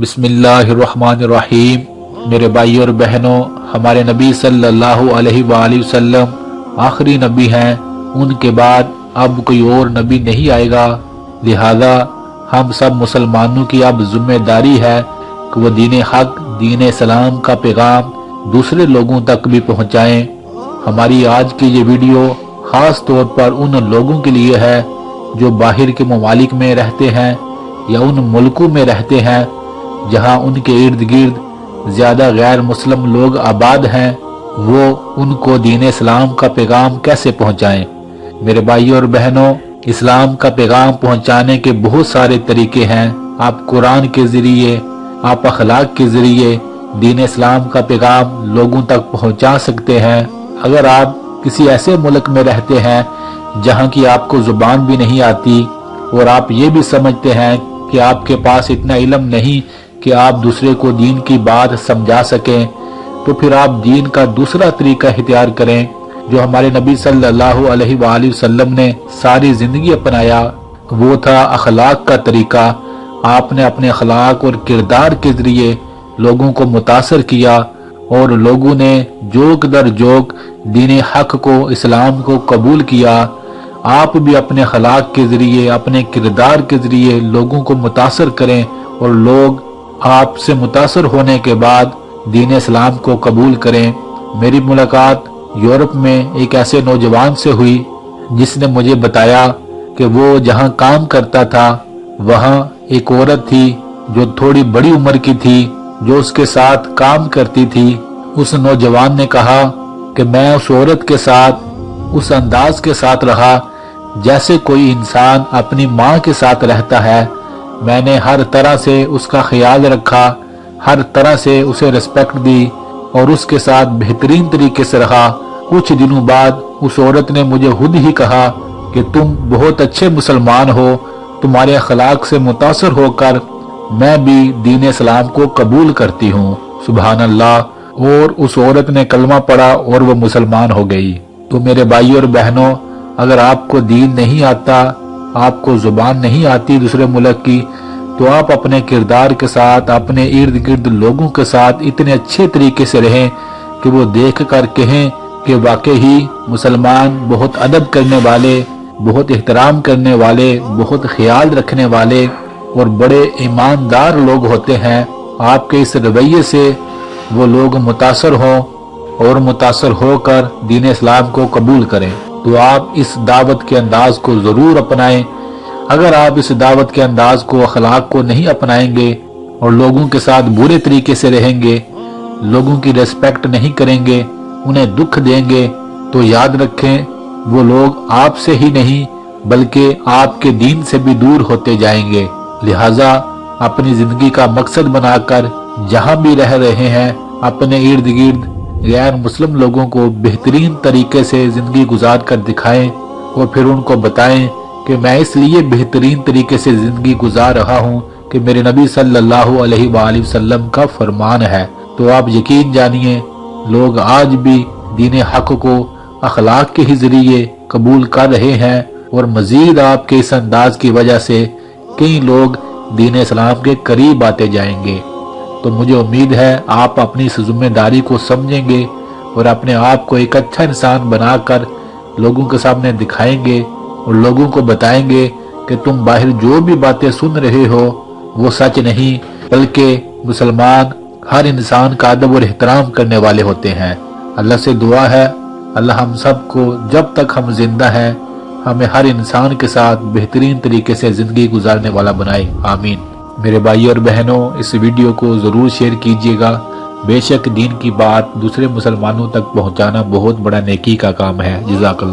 बिस्मिल्लाहिर्रहमानिर्रहीम। मेरे भाई और बहनों, हमारे नबी सल्लल्लाहु अलैहि वसल्लम आखिरी नबी हैं। उनके बाद अब कोई और नबी नहीं आएगा। लिहाजा हम सब मुसलमानों की अब जिम्मेदारी है कि वो दीन हक, दीन इस्लाम का पैगाम दूसरे लोगों तक भी पहुंचाएं। हमारी आज की ये वीडियो खास तौर पर उन लोगों के लिए है जो बाहर के ममालिक में रहते हैं या उन मुल्कों में रहते हैं जहां उनके इर्द गिर्द ज्यादा गैर मुस्लिम लोग आबाद हैं। वो उनको दीन इस्लाम का पैगाम कैसे पहुंचाएं? मेरे भाई और बहनों, इस्लाम का पैगाम पहुंचाने के बहुत सारे तरीके हैं। आप कुरान के जरिए, आप अखलाक के जरिए दीन इस्लाम का पैगाम लोगों तक पहुंचा सकते हैं। अगर आप किसी ऐसे मुल्क में रहते हैं जहां की आपको जुबान भी नहीं आती और आप ये भी समझते हैं कि आपके पास इतना इल्म नहीं कि आप दूसरे को दीन की बात समझा सकें, तो फिर आप दीन का दूसरा तरीका इख्तियार करें जो हमारे नबी सल्लल्लाहु अलैहि वसल्लम ने सारी जिंदगी अपनाया। वो था अखलाक का तरीका। आपने अपने अखलाक और किरदार के जरिए लोगों को मुतासर किया और लोगों ने जोक दर जोक दीन हक को, इस्लाम को कबूल किया। आप भी अपने अखलाक के जरिए, अपने किरदार के जरिए लोगों को मुतासर करें और लोग आपसे मुतासर होने के बाद दीन इस्लाम को कबूल करें। मेरी मुलाकात यूरोप में एक ऐसे नौजवान से हुई जिसने मुझे बताया कि वो जहां काम करता था वहां एक औरत थी जो थोड़ी बड़ी उम्र की थी जो उसके साथ काम करती थी। उस नौजवान ने कहा कि मैं उस औरत के साथ उस अंदाज के साथ रहा जैसे कोई इंसान अपनी माँ के साथ रहता है। मैंने हर तरह से उसका ख्याल रखा, हर तरह से उसे रिस्पेक्ट दी और उसके साथ बेहतरीन तरीके से रहा। कुछ दिनों बाद उस औरत ने मुझे खुद ही कहा कि तुम बहुत अच्छे मुसलमान हो, तुम्हारे अखलाक से मुतासर होकर मैं भी दीन इस्लाम को कबूल करती हूँ। सुभान अल्लाह। और उस औरत ने कलमा पढ़ा और वो मुसलमान हो गई। तो मेरे भाई और बहनों, अगर आपको दीन नहीं आता, आपको जुबान नहीं आती दूसरे मुल्क की, तो आप अपने किरदार के साथ, अपने इर्द गिर्द लोगों के साथ इतने अच्छे तरीके से रहें कि वो देख कर कहें कि वाकई ही मुसलमान बहुत अदब करने वाले, बहुत एहतराम करने वाले, बहुत ख्याल रखने वाले और बड़े ईमानदार लोग होते हैं। आपके इस रवैये से वो लोग मुतासर हों और मुतासर होकर दीन इस्लाम को कबूल करें। तो आप इस दावत के अंदाज को जरूर अपनाएं। अगर आप इस दावत के अंदाज को, अखलाक को नहीं अपनाएंगे और लोगों के साथ बुरे तरीके से रहेंगे, लोगों की रिस्पेक्ट नहीं करेंगे, उन्हें दुख देंगे, तो याद रखें वो लोग आपसे ही नहीं बल्कि आपके दीन से भी दूर होते जाएंगे। लिहाजा अपनी जिंदगी का मकसद बनाकर जहां भी रह रहे हैं अपने इर्द गिर्द गैर मुस्लिम लोगों को बेहतरीन तरीके से जिंदगी गुजार कर दिखाएं और फिर उनको बताएं कि मैं इसलिए बेहतरीन तरीके से जिंदगी गुजार रहा हूं कि मेरे नबी सल्लल्लाहु अलैहि वसल्लम का फरमान है। तो आप यकीन जानिए लोग आज भी दीन हक को अखलाक के ही जरिए कबूल कर रहे हैं और मजीद आपके इस अंदाज की वजह से कई लोग दीन इस्लाम के करीब आते जाएंगे। तो मुझे उम्मीद है आप अपनी इस जिम्मेदारी को समझेंगे और अपने आप को एक अच्छा इंसान बनाकर लोगों के सामने दिखाएंगे और लोगों को बताएंगे कि तुम बाहर जो भी बातें सुन रहे हो वो सच नहीं, बल्कि मुसलमान हर इंसान का अदब और एहतराम करने वाले होते हैं। अल्लाह से दुआ है अल्लाह हम सबको जब तक हम जिंदा हैं हमें हर इंसान के साथ बेहतरीन तरीके से जिंदगी गुजारने वाला बनाए। आमीन। मेरे भाई और बहनों, इस वीडियो को जरूर शेयर कीजिएगा। बेशक दीन की बात दूसरे मुसलमानों तक पहुंचाना बहुत बड़ा नेकी का काम है। जज़ाकल्लाह।